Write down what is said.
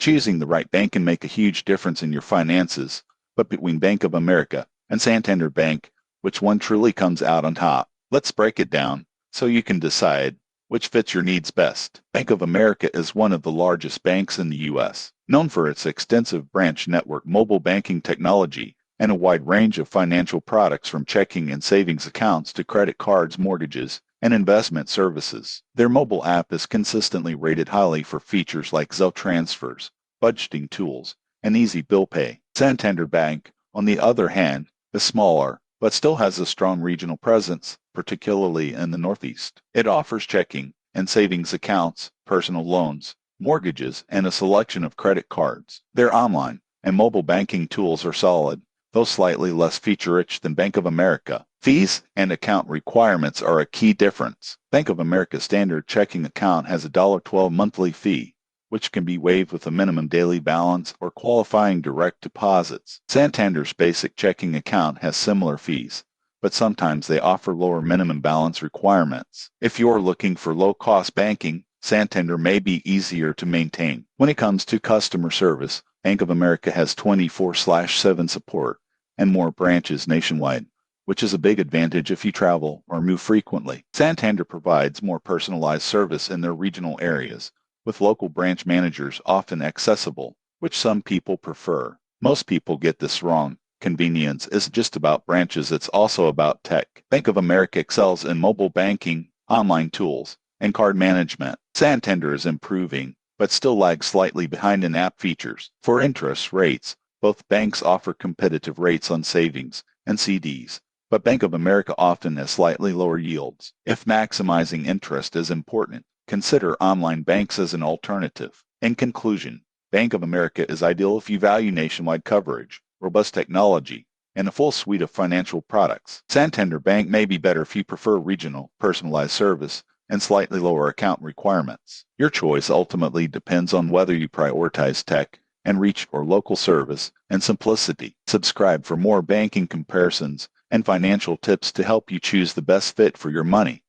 Choosing the right bank can make a huge difference in your finances, but between Bank of America and Santander Bank, which one truly comes out on top? Let's break it down so you can decide which fits your needs best. Bank of America is one of the largest banks in the U.S., known for its extensive branch network, mobile banking technology, and a wide range of financial products from checking and savings accounts to credit cards, mortgages, and investment services. Their mobile app is consistently rated highly for features like Zelle transfers, budgeting tools, and easy bill pay. Santander Bank, on the other hand, is smaller, but still has a strong regional presence, particularly in the Northeast. It offers checking and savings accounts, personal loans, mortgages, and a selection of credit cards. Their online and mobile banking tools are solid, though slightly less feature-rich than Bank of America. Fees and account requirements are a key difference. Bank of America's standard checking account has a $12 monthly fee, which can be waived with a minimum daily balance or qualifying direct deposits. Santander's basic checking account has similar fees, but sometimes they offer lower minimum balance requirements. If you're looking for low-cost banking, Santander may be easier to maintain. When it comes to customer service, Bank of America has 24/7 support and more branches nationwide, which is a big advantage if you travel or move frequently. Santander provides more personalized service in their regional areas, with local branch managers often accessible, which some people prefer. Most people get this wrong. Convenience isn't just about branches, it's also about tech. Bank of America excels in mobile banking, online tools, and card management. Santander is improving, but still lags slightly behind in app features. For interest rates, both banks offer competitive rates on savings and CDs, but Bank of America often has slightly lower yields. If maximizing interest is important, consider online banks as an alternative. In conclusion, Bank of America is ideal if you value nationwide coverage, robust technology, and a full suite of financial products. Santander Bank may be better if you prefer regional, personalized service and slightly lower account requirements. Your choice ultimately depends on whether you prioritize tech and reach or local service and simplicity. Subscribe for more banking comparisons and financial tips to help you choose the best fit for your money.